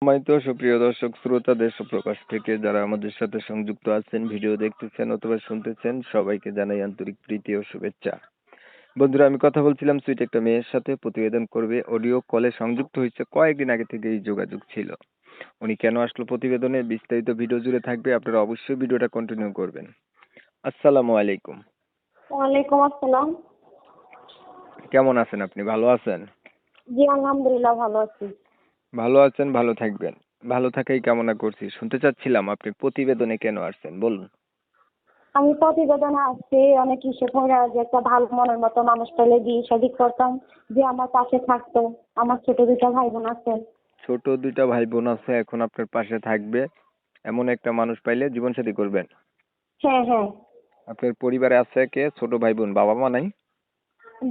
সম্মানিত সুপ্রিয় দর্শক শ্রোতা দেশ ও প্রকাশ থেকে যারা আমাদের সাথে সংযুক্ত আছেন, ভিডিও দেখতেছেন অথবা শুনতেছেন, সবাইকে জানাই আন্তরিক প্রীতি ও শুভেচ্ছা। বন্ধুরা, আমি কথা বলছিলাম সুইট একটা মেয়ের সাথে, প্রতিবেদন করবে, অডিও কলে সংযুক্ত হয়েছে, কয়েকদিন আগে থেকেই যোগাযোগ ছিল। উনি কেন আসলো প্রতিবেদনে বিস্তারিত ভিডিও জুড়ে থাকবে, আপনারা অবশ্যই ভিডিওটা কন্টিনিউ করবেন। আসসালামু আলাইকুম। ওয়ালাইকুম আসসালাম। কেমন আছেন আপনি? ভালো আছেন? জি আলহামদুলিল্লাহ ভালো আছি। ভালো আছেন, ভালো থাকবেন। ভালো থাকাই কামনা করছি। শুনতে চাচ্ছিলাম আপনি প্রতিবেদনে কেন আসছেন, বলুন। আমি প্রতিবেদনে আসছি অনেক কিসে পড়ে যে একটা ভালো মনের মতো মানুষ পেলে বিয়ে শাদী করতাম, যে আমার পাশে থাকতো। আমার ছোট দুটো ভাই বোন আছে। ছোট দুইটা ভাই বোন আছে, এখন আপনার পাশে থাকবে এমন একটা মানুষ পাইলে জীবন সাথী করবেন। হ্যাঁ হ্যাঁ। আপনার পরিবারে আছে কে? ছোট ভাই বোন, বাবা মা নাই?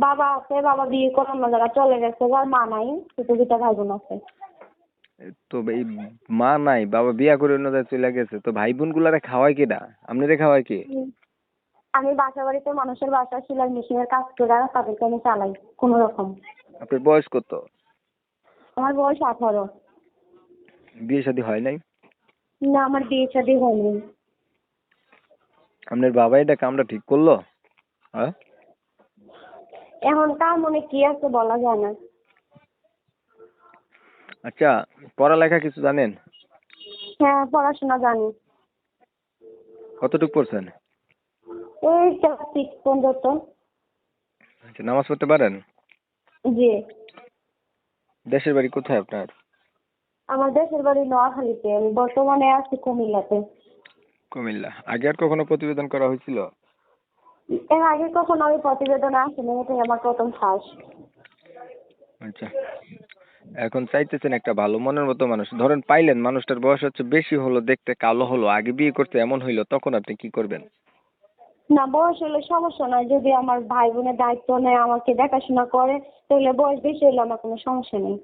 বাবা আছে, বাবা বিয়ে করে অন্য জায়গায় চলে গেছে, আর মা নাই। ছোট দুটো ভাই বোন আছে। তো এই মা নাই, বাবা বিয়া করে অন্য জায়গায় চলে গেছে, তো ভাই বোন গুলারে খাওয়ায় কেডা? আপনারে খাওয়ায় কে? আমি বাসা বাড়িতে মানুষের বাসা সেলাই মেশিনের কাজ করে তাদেরকে আমি চালাই কোন রকম। আপনার বয়স কত? আমার বয়স 18। বিয়ে শাদী হয় নাই? না, আমার বিয়ে শাদী হয়নি। আপনার বাবা এটা কামটা ঠিক করলো? হ্যাঁ, এখন তার মনে কি আছে বলা যায় না। আচ্ছা, পড়ালেখা কিছু জানেন? হ্যাঁ, পড়াশোনা জানি। কতটুকু পড়ছেন? এই ক্লাস 6 পর্যন্ত। আচ্ছা, নামাজ পড়তে পারেন? জি। দেশের বাড়ি কোথায় আপনার? আমার দেশের বাড়ি নোয়াখালীতে, আমি বর্তমানে আছি কুমিল্লাতে। কুমিল্লা। আগে আর কখনো প্রতিবেদন করা হয়েছিল? এর আগে কখনো আমি প্রতিবেদনে আসিনি, এটাই আমার প্রথম ফার্স্ট। আচ্ছা, এখন চাইতেছেন একটা ভালো মনের মতো মানুষ, ধরেন পাইলেন, মানুষটার বয়স হচ্ছে বেশি হলো, দেখতে কালো হলো, আগে বিয়ে করতে এমন হইলো, তখন আপনি কি করবেন? না, বয়স হলে সমস্যা নাই, যদি আমার ভাই বোনের দায়িত্ব নেয়, আমাকে দেখাশোনা করে, তাহলে বয়স বেশি হলে আমার কোনো সমস্যা নেই।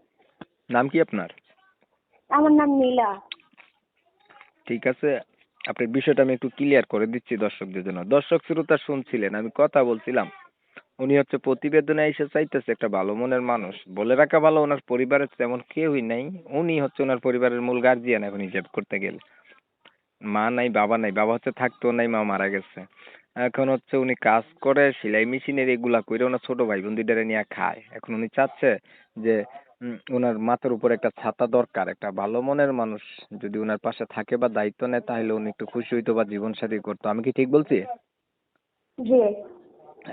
নাম কি আপনার? আমার নাম নীলা। ঠিক আছে, আপনার বিষয়টা আমি একটু ক্লিয়ার করে দিচ্ছি দর্শকদের জন্য। দর্শক শ্রোতা শুনছিলেন, আমি কথা বলছিলাম, উনি হচ্ছে প্রতিবেদনে এসে চাইতেছে একটা ভালো মনের মানুষ। বলে রাখা ভালো, ওনার পরিবারের তেমন কেউই নাই, উনি হচ্ছে ওনার পরিবারের মূল গার্জিয়ান এখন হিসাব করতে গেলে। মা নাই, বাবা নাই, বাবা হচ্ছে থাকতো নাই, মা মারা গেছে। এখন হচ্ছে উনি কাজ করে, সেলাই মেশিনের এগুলা করে ওনার ছোট ভাই বোন দুইটারে নিয়ে খায়। এখন উনি চাচ্ছে যে ওনার মাথার উপর একটা ছাতা দরকার, একটা ভালো মনের মানুষ যদি ওনার পাশে থাকে বা দায়িত্ব নেয়, তাহলে উনি একটু খুশি হইতো বা জীবন সাথী করতো। আমি কি ঠিক বলছি? জি।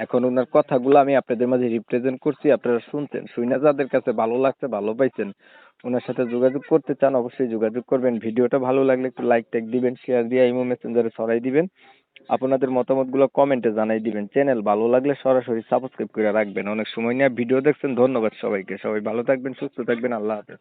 এখন ওনার কথাগুলো আমি আপনাদের মাঝে রিপ্রেজেন্ট করছি, আপনারা শুনছেন, শুনে যাদের কাছে ভালো লাগছে, ভালো পাইছেন, ওনার সাথে যোগাযোগ করতে চান, অবশ্যই যোগাযোগ করবেন। ভিডিওটা ভালো লাগলে একটু লাইক টাইক দিবেন, শেয়ার দিয়ে ইমো মেসেঞ্জারে ছড়াই দিবেন, আপনাদের মতামতগুলো কমেন্টে জানাই দিবেন। চ্যানেল ভালো লাগলে সরাসরি সাবস্ক্রাইব করে রাখবেন। অনেক সময় নিয়ে ভিডিও দেখছেন, ধন্যবাদ সবাইকে। সবাই ভালো থাকবেন, সুস্থ থাকবেন, আল্লাহ হাফেজ।